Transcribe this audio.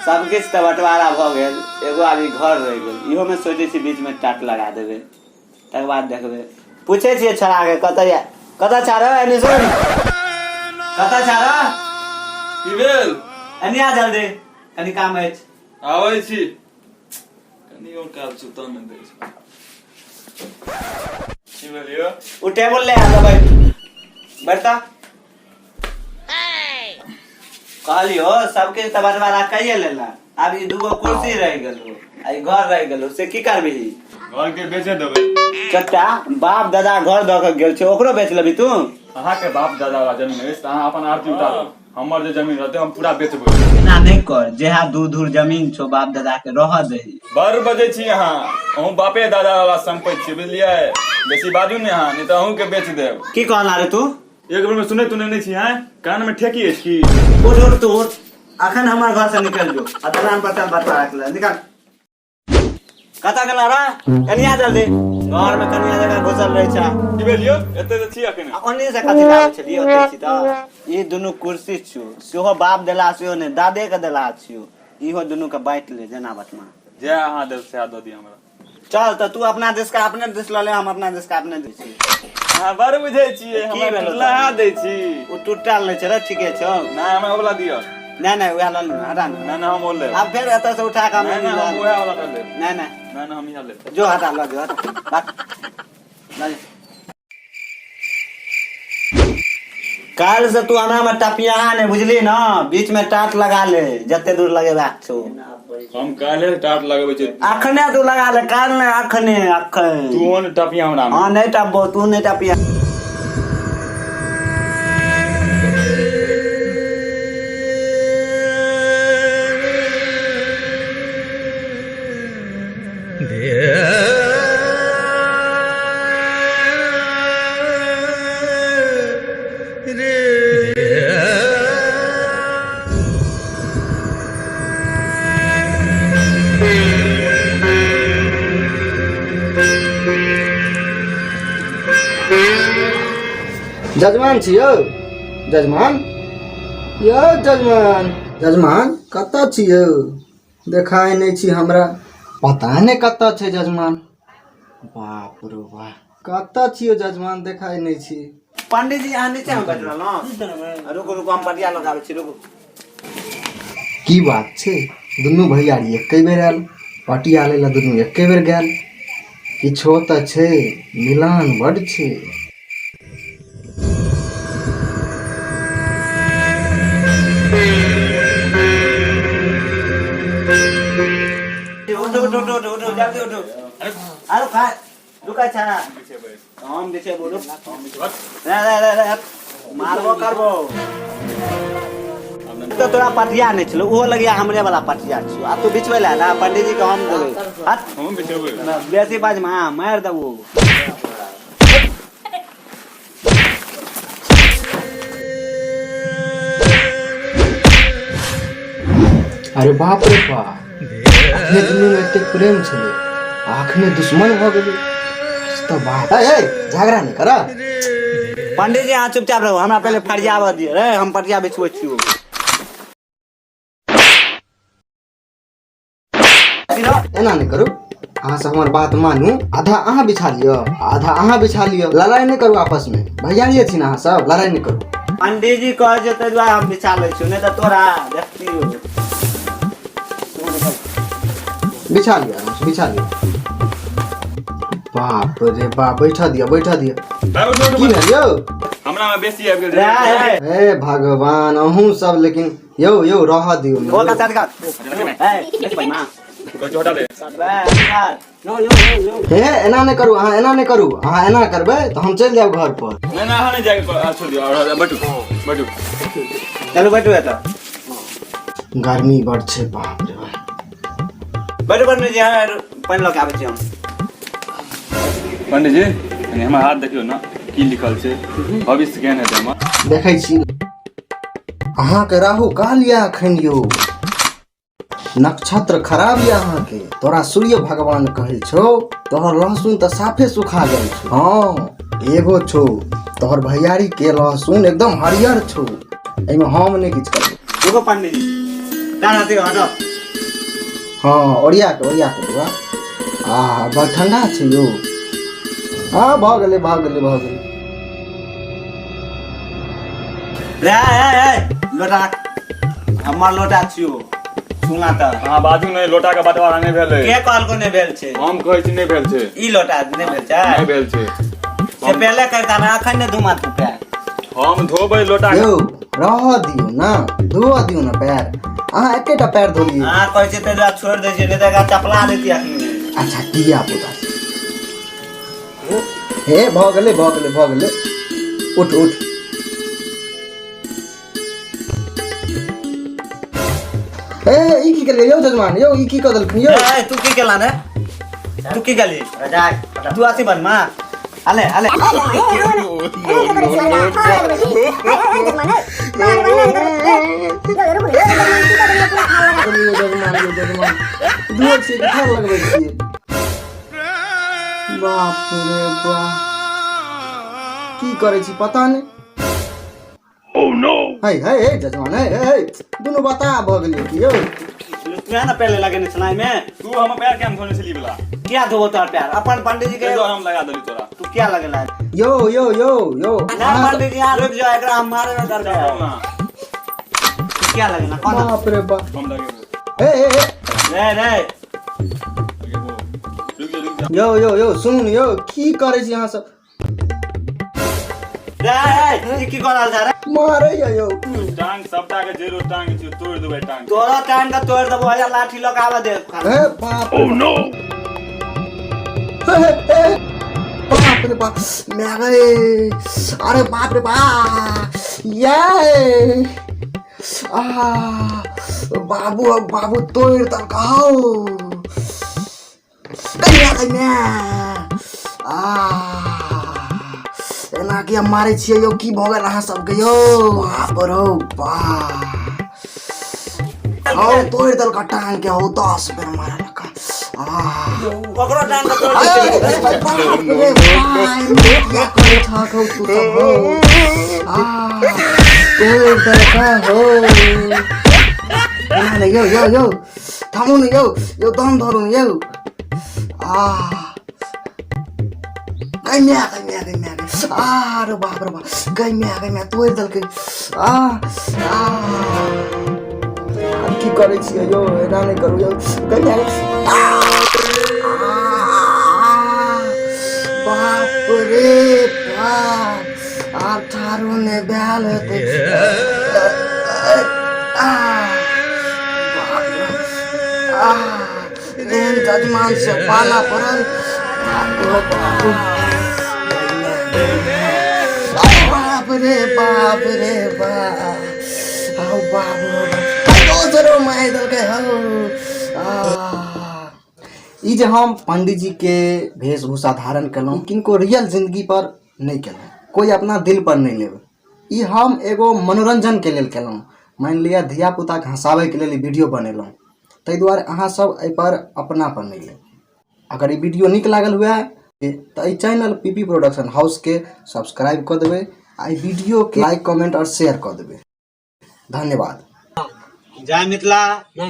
सब किछ त बंटवारा भ गेल, एगो अभी घर रह गेल। इहो में सोचे छी बीच में टाट लगा देबे, तकर बाद देखबे। पूछे छिए छड़ा के कत छाड़ एनी सुन, कत छाड़ की भेल? एनी आ जल्दी, कनी काम अछि। आबै छी, कनी और काज छै त न दै छै। की भेलियो? उ टेबल ले आ दबै, बैठता। कहलियो सबके त बंटवारा कइए लेला, अब ई दूगो कुर्सी रह गेलो, आई घर रह गेलो, से की करबी? घर के बेचे देबै। चचा बाप दादा घर द के गेल छै, ओकरो बेच लेबी तू? अहाँ के बाप दादा वाला जमीन है, अहाँ अपन आरती उतारो। हमर जे जमीन रहते हम पूरा बेचबै। ना नहीं कर, जेहा दूर दूर जमीन छो बाप दादा के रह दही। बर बजे छी अहाँ, अहूँ बापे दादा वाला संपत्ति छी, बुझलियै? बेसी बाजू ने अहाँ, नहीं तो अहूँ के बेच देब। की कहला रे तू? एक बेर में सुने तूने नहीं छी हैं? कान में ठेकी अछि की? उठ उठ तू उठ, अखन हमर घर से निकल जो, आ दलान पर चल बटवा रख ले, निकल। कता गेला रे? कनिया जल्दी, घर में कनिया जगह घुसल रहे छा। की भेलियो? एते त छी अखन। ओन्नी से कथि लाबै छलिए ओते छी त? ई दुनु कुर्सी छु, सेहो बाप देला सेहो ने दादे के देला छियो। इहो दुनु के बांट ले जेना बटमा। जे अहाँ देब से दऽ दी हमरा। चल त तू अपना देश का अपने देश ल ले, हम अपना देश का अपने देश छी। हां बड़ बुझै छियै, हम लहा दै छी। उ टूटल नै छै रे, ठीके छौ। नै हमरा ओला दियो। नहीं नहीं वह लन हटा ना। ना हम बोल ले। अब फिर एत से उठा के नहीं हम वह वाला कर ले। नहीं नहीं ना हम यहां ले। जो हटा लो, जो हटा बात ला। काल से तू हमरा में टपिया ने बुझली ना, बीच में टाट लगा ले, जते दूर लगेबा छौ। हम काले टाट लगबै छै। अखने तू लगा ले, काल ने अखने अखन। तू ओन टपिया हमरा में। हां नहीं टपबो, तू नहीं टपिया। जजमान छी यौ, जजमान यौ जजमान, जजमान कतऽ छी यौ? देखाय नहीं छी हमरा, पता नहीं कतऽ छै जजमान। बाप रे बाप, कतऽ छियो जजमान? देखाय नहीं छी। पंडित जी यहाँ नीचे में बैठ रहलो। रुको रुको हम पटिया लगाबै छी, रुको। की बात छै? दुनू भैयारी एके बेर आयल, पटिया लै ला दुनू एके बेर गेल। किछो तऽ छै, मिलान बड छै। उठो जल्दी उठो। अरे खा रुका छा हम देखे बोलो रे मारबो करबो तो तोरा पटिया नहीं छलो, ओहो लगिया हमरे वाला पटिया छियो। आ तू बिचवे ला ना, पंडित जी के हम बोले हट हम बिचवे ना, बेसी बाज मां मार दबो। अरे बाप रे बाप, अखने दुनू में एते प्रेम छले, अखने दुश्मन भ गेलै। तो बात है, झगड़ा नहीं करा। पंडित जी यहाँ चुपचाप रहो, हमरा पहले फरियाव दिए रे, हम पटिया बिछबै छियो। एना नहीं करू, अहाँ से हमर बात मानू। आधा अहाँ बिछा लियो, आधा अहाँ बिछा लियो। लड़ाई नहीं करू आपस में, भैयारिये छी ना अहाँ सब, लड़ाई नहीं करू। पंडित जी कह जे तै दुआरे हम बिछा लै छियो, नहीं तो तोरा देखतियो। बिछा लियो आराम से, बिछा लियो। बाप रे बाप, बैठा दिया बैठा दिया। की भेल यौ? हमरा में बेसी आबि गेल। हे भगवान, अहूँ सब लेकिन यौ यौ रह दियो। बोल का का ए देखि भाई मां को छोटा दे। नो यो हे एना नहीं करू, अहाँ एना नहीं करू। अहाँ एना करबै तो हम चल जाब घर पर। नहीं ना नहीं जाके छोड़ दियो, और बैठो बैठो। चलो बैठो एता, गर्मी बड़ छै। बाप रे बाप, बैठो बैठो जी, पानी लग आबै छी हम। पंडित जी कनी हमर हाथ देखियो ना, की लिखल छै? भविष्य ज्ञान है हम देखै छी। अहाँ के राहु काल या अखन यौ, नक्षत्र खराब या अहाँ के। तोरा सूर्य भगवान कहै छौ, तोहर लहसुन तो साफे सुखा गेल छौ। हाँ एगो छौ, तोहर भैयारी के लहसुन एकदम हरियर छौ। एमे हम नहीं किछ करबो। देखो पंडित जी का रहते हटो। हाँ ओरिया के बउआ। बड़ ठंडा छै यौ। हाँ भऽ गेलै लोटा हमर लोटा छियो सुना त अहाँ बाजू नहीं, लोटा के बंटवारा नहीं भेल के कहलको नहीं भेल छै? हम कहै छी नहीं भेल छै। ई लोटा नहीं भेल छै? नहीं भेल छै। से पहले करता मैं अखन ने धुमा तू पैर। हम धोबै लोटा यौ रह दियौ ना, धोआ दियौ ना पैर। अहाँ एकेटा पैर धोलिए। हां कहै छै तेरा छोड़ दे छै, नहीं त का चपला देती अखनी। अच्छा किया पुता हे भऽ गेलै उठ ए ई की केलियै यौ जजमान यौ, ई की कऽ देलखिन यौ? ए तू की केला ने? तू की गली राजा तू आसी बन मां आले जजमान दूर से ठार लगबै छियै। बाप रे बाप की करै छी पता नहीं। ओह नो हे जजमान हे दुनू बता भऽ गेलै कि यौ? तू ना पहले लगे ने सुनाई में तू हम पैर केम धोने छली वाला क्या धोबो तोर पैर? अपन पंडित जी के हम लगा देली तोरा। तू क्या लगेला? यो ना पंडित जी यहां रुक जाओ, एकरा हम मारे ना कर तू क्या लगेला? कौन? बाप रे बाप हम लगे रे यो सुन यो की करै छी अहाँ सब? रे की करल जा रे? मारे यो टांग सबटा के जेरो टांग छै, तोड़ देबै टांग। तोरा टांग का तोड़ देबो, या लाठी लगावा दे। हे बाप ओह नो बाप रे बाप मैं गए। अरे बाप रे बाप ये बाबू तोड़ तक आओ कन्या एना के मारे छियै यौ, की भऽ गेल अहाँ सबके यौ? बाप रौ बाप तोड़ देलका टांग के हो 10 बेर मारल का। ओकरो टांग का तोड़ यो थामू न यो दम धरू यो। गैम्या अरे बाप रे बाप गैम्या तोड़ देलकै। की करै छियै यौ? एना नहीं करू यौ। गैम्या बाप रे बाप आब थारू ने बैल हेतै। एहन जजमान से पाला पड़ल। बाप रे बाप मार देलकै हौ। ई जे हम पंडित जी के वेशभूषा धारण केलहुँ, किनको रियल जिंदगी पर नहीं केलहुँ, कोई अपना दिल पर नहीं लेबै। ई हम एगो मनोरंजन के लेल केलहुँ। मान लिअ धिया पुता के हंसाबै के लेल ई वीडियो बनेलहुँ, ताहि दुआरे अहाँ सब एहि पर अपना पर नहीं लेब। अगर ई वीडियो नीक लागल हुए तो ई चैनल पीपी प्रोडक्शन हाउस के सब्सक्राइब कर देबै, आ वीडियो के लाइक कमेंट और शेयर कर देबै। धन्यवाद। जय मिथिला जय